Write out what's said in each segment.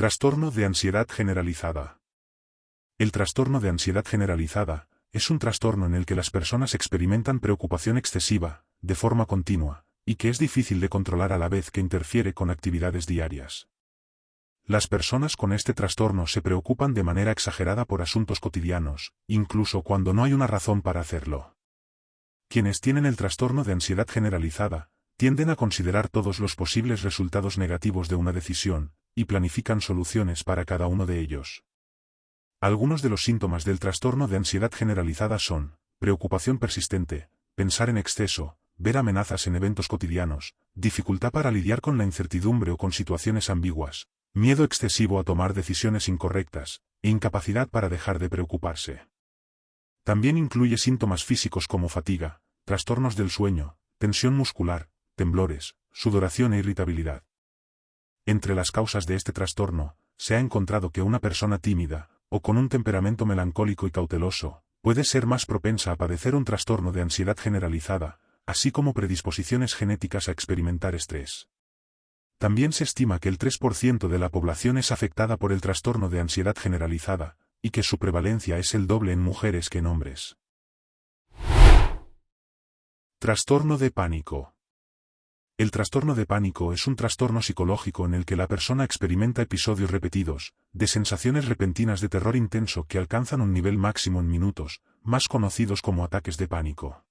Trastorno de ansiedad generalizada. El trastorno de ansiedad generalizada es un trastorno en el que las personas experimentan preocupación excesiva, de forma continua, y que es difícil de controlar a la vez que interfiere con actividades diarias. Las personas con este trastorno se preocupan de manera exagerada por asuntos cotidianos, incluso cuando no hay una razón para hacerlo. Quienes tienen el trastorno de ansiedad generalizada, tienden a considerar todos los posibles resultados negativos de una decisión, y planifican soluciones para cada uno de ellos. Algunos de los síntomas del trastorno de ansiedad generalizada son: preocupación persistente, pensar en exceso, ver amenazas en eventos cotidianos, dificultad para lidiar con la incertidumbre o con situaciones ambiguas, miedo excesivo a tomar decisiones incorrectas, e incapacidad para dejar de preocuparse. También incluye síntomas físicos como fatiga, trastornos del sueño, tensión muscular, temblores, sudoración e irritabilidad. Entre las causas de este trastorno, se ha encontrado que una persona tímida, o con un temperamento melancólico y cauteloso, puede ser más propensa a padecer un trastorno de ansiedad generalizada, así como predisposiciones genéticas a experimentar estrés. También se estima que el 3% de la población es afectada por el trastorno de ansiedad generalizada, y que su prevalencia es el doble en mujeres que en hombres. Trastorno de pánico. El trastorno de pánico es un trastorno psicológico en el que la persona experimenta episodios repetidos, de sensaciones repentinas de terror intenso que alcanzan un nivel máximo en minutos, más conocidos como ataques de pánico.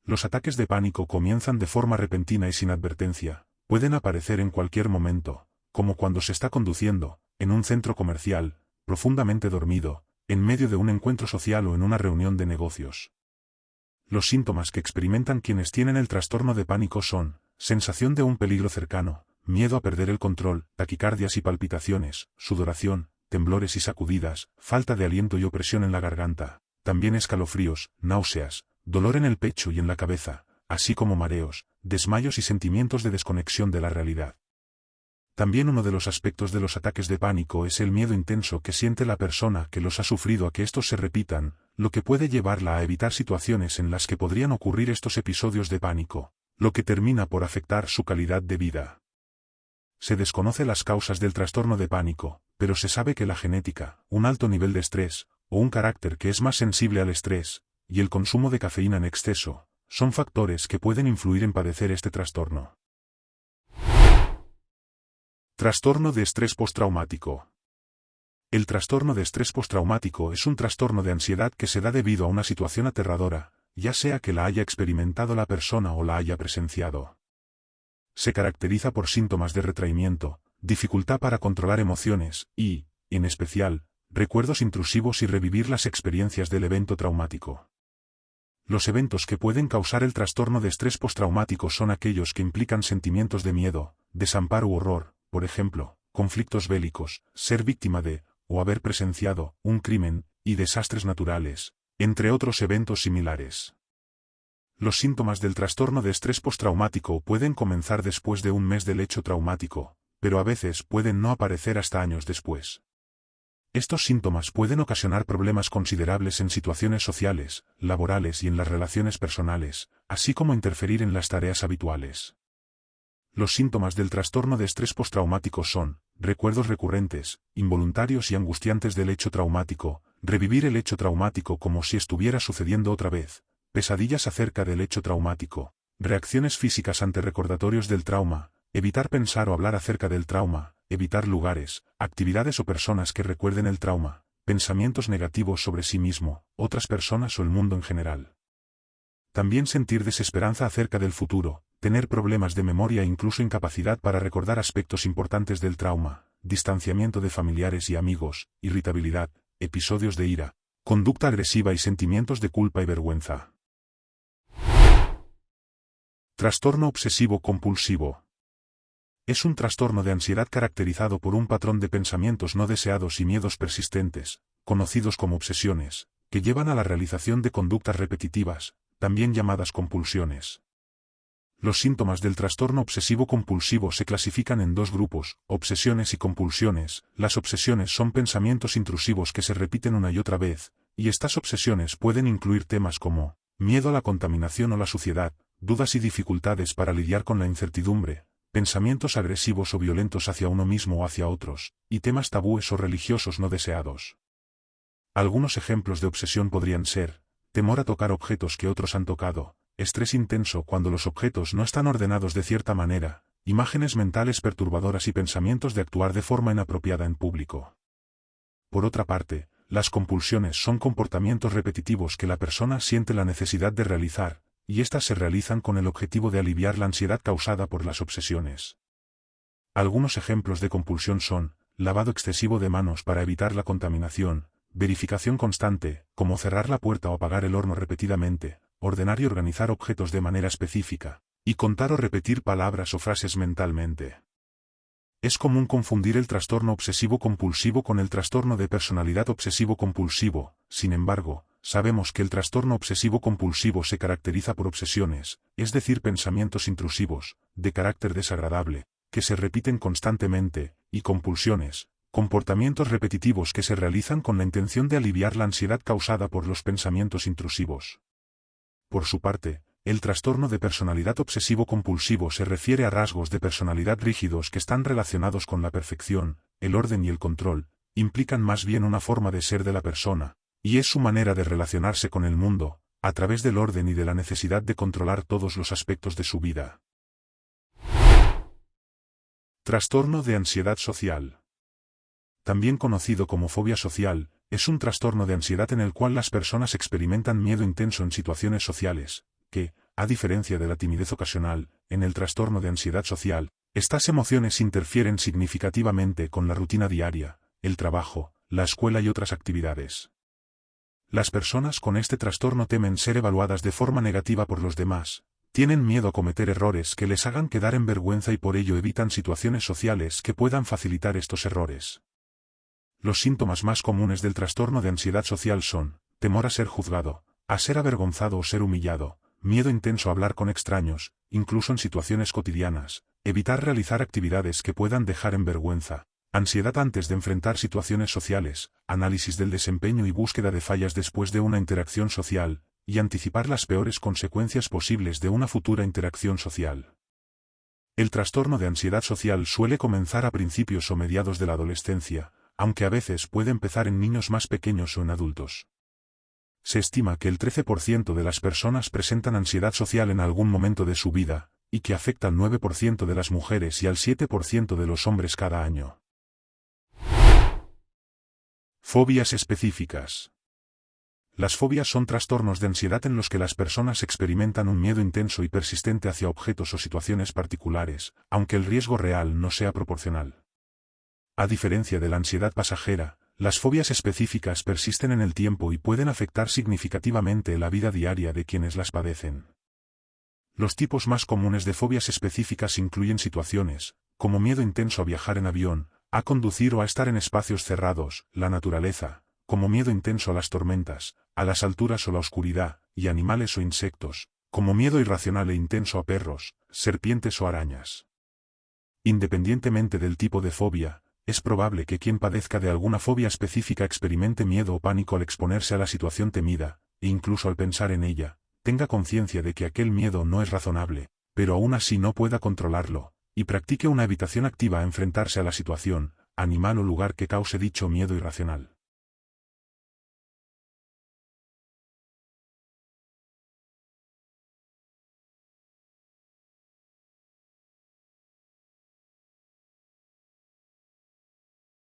Los ataques de pánico comienzan de forma repentina y sin advertencia, pueden aparecer en cualquier momento, como cuando se está conduciendo, en un centro comercial, profundamente dormido, en medio de un encuentro social o en una reunión de negocios. Los síntomas que experimentan quienes tienen el trastorno de pánico son: sensación de un peligro cercano, miedo a perder el control, taquicardias y palpitaciones, sudoración, temblores y sacudidas, falta de aliento y opresión en la garganta, también escalofríos, náuseas, dolor en el pecho y en la cabeza, así como mareos, desmayos y sentimientos de desconexión de la realidad. También uno de los aspectos de los ataques de pánico es el miedo intenso que siente la persona que los ha sufrido a que estos se repitan, lo que puede llevarla a evitar situaciones en las que podrían ocurrir estos episodios de pánico, lo que termina por afectar su calidad de vida. Se desconoce las causas del trastorno de pánico, pero se sabe que la genética, un alto nivel de estrés, o un carácter que es más sensible al estrés, y el consumo de cafeína en exceso, son factores que pueden influir en padecer este trastorno. Trastorno de estrés postraumático. El trastorno de estrés postraumático es un trastorno de ansiedad que se da debido a una situación aterradora, ya sea que la haya experimentado la persona o la haya presenciado. Se caracteriza por síntomas de retraimiento, dificultad para controlar emociones y, en especial, recuerdos intrusivos y revivir las experiencias del evento traumático. Los eventos que pueden causar el trastorno de estrés postraumático son aquellos que implican sentimientos de miedo, desamparo u horror, por ejemplo, conflictos bélicos, ser víctima de, o haber presenciado, un crimen, y desastres naturales, entre otros eventos similares. Los síntomas del trastorno de estrés postraumático pueden comenzar después de un mes del hecho traumático, pero a veces pueden no aparecer hasta años después. Estos síntomas pueden ocasionar problemas considerables en situaciones sociales, laborales y en las relaciones personales, así como interferir en las tareas habituales. Los síntomas del trastorno de estrés postraumático son: recuerdos recurrentes, involuntarios y angustiantes del hecho traumático, revivir el hecho traumático como si estuviera sucediendo otra vez, pesadillas acerca del hecho traumático, reacciones físicas ante recordatorios del trauma, evitar pensar o hablar acerca del trauma, evitar lugares, actividades o personas que recuerden el trauma, pensamientos negativos sobre sí mismo, otras personas o el mundo en general. También sentir desesperanza acerca del futuro, tener problemas de memoria e incluso incapacidad para recordar aspectos importantes del trauma, distanciamiento de familiares y amigos, irritabilidad, episodios de ira, conducta agresiva y sentimientos de culpa y vergüenza. Trastorno obsesivo compulsivo. Es un trastorno de ansiedad caracterizado por un patrón de pensamientos no deseados y miedos persistentes, conocidos como obsesiones, que llevan a la realización de conductas repetitivas, también llamadas compulsiones. Los síntomas del trastorno obsesivo-compulsivo se clasifican en dos grupos: obsesiones y compulsiones. Las obsesiones son pensamientos intrusivos que se repiten una y otra vez, y estas obsesiones pueden incluir temas como miedo a la contaminación o la suciedad, dudas y dificultades para lidiar con la incertidumbre, pensamientos agresivos o violentos hacia uno mismo o hacia otros, y temas tabúes o religiosos no deseados. Algunos ejemplos de obsesión podrían ser: temor a tocar objetos que otros han tocado, estrés intenso cuando los objetos no están ordenados de cierta manera, imágenes mentales perturbadoras y pensamientos de actuar de forma inapropiada en público. Por otra parte, las compulsiones son comportamientos repetitivos que la persona siente la necesidad de realizar, y éstas se realizan con el objetivo de aliviar la ansiedad causada por las obsesiones. Algunos ejemplos de compulsión son: lavado excesivo de manos para evitar la contaminación, verificación constante, como cerrar la puerta o apagar el horno repetidamente, ordenar y organizar objetos de manera específica, y contar o repetir palabras o frases mentalmente. Es común confundir el trastorno obsesivo-compulsivo con el trastorno de personalidad obsesivo-compulsivo. Sin embargo, sabemos que el trastorno obsesivo-compulsivo se caracteriza por obsesiones, es decir, pensamientos intrusivos, de carácter desagradable, que se repiten constantemente, y compulsiones, comportamientos repetitivos que se realizan con la intención de aliviar la ansiedad causada por los pensamientos intrusivos. Por su parte, el trastorno de personalidad obsesivo-compulsivo se refiere a rasgos de personalidad rígidos que están relacionados con la perfección, el orden y el control, implican más bien una forma de ser de la persona, y es su manera de relacionarse con el mundo, a través del orden y de la necesidad de controlar todos los aspectos de su vida. Trastorno de ansiedad social. También conocido como fobia social, es un trastorno de ansiedad en el cual las personas experimentan miedo intenso en situaciones sociales, que, a diferencia de la timidez ocasional, en el trastorno de ansiedad social, estas emociones interfieren significativamente con la rutina diaria, el trabajo, la escuela y otras actividades. Las personas con este trastorno temen ser evaluadas de forma negativa por los demás, tienen miedo a cometer errores que les hagan quedar en vergüenza y por ello evitan situaciones sociales que puedan facilitar estos errores. Los síntomas más comunes del trastorno de ansiedad social son: temor a ser juzgado, a ser avergonzado o ser humillado, miedo intenso a hablar con extraños, incluso en situaciones cotidianas, evitar realizar actividades que puedan dejar en vergüenza, ansiedad antes de enfrentar situaciones sociales, análisis del desempeño y búsqueda de fallas después de una interacción social, y anticipar las peores consecuencias posibles de una futura interacción social. El trastorno de ansiedad social suele comenzar a principios o mediados de la adolescencia, aunque a veces puede empezar en niños más pequeños o en adultos. Se estima que el 13% de las personas presentan ansiedad social en algún momento de su vida, y que afecta al 9% de las mujeres y al 7% de los hombres cada año. Fobias específicas. Las fobias son trastornos de ansiedad en los que las personas experimentan un miedo intenso y persistente hacia objetos o situaciones particulares, aunque el riesgo real no sea proporcional. A diferencia de la ansiedad pasajera, las fobias específicas persisten en el tiempo y pueden afectar significativamente la vida diaria de quienes las padecen. Los tipos más comunes de fobias específicas incluyen situaciones, como miedo intenso a viajar en avión, a conducir o a estar en espacios cerrados, la naturaleza, como miedo intenso a las tormentas, a las alturas o la oscuridad, y animales o insectos, como miedo irracional e intenso a perros, serpientes o arañas. Independientemente del tipo de fobia, es probable que quien padezca de alguna fobia específica experimente miedo o pánico al exponerse a la situación temida, e incluso al pensar en ella, tenga conciencia de que aquel miedo no es razonable, pero aún así no pueda controlarlo, y practique una evitación activa a enfrentarse a la situación, animal o lugar que cause dicho miedo irracional.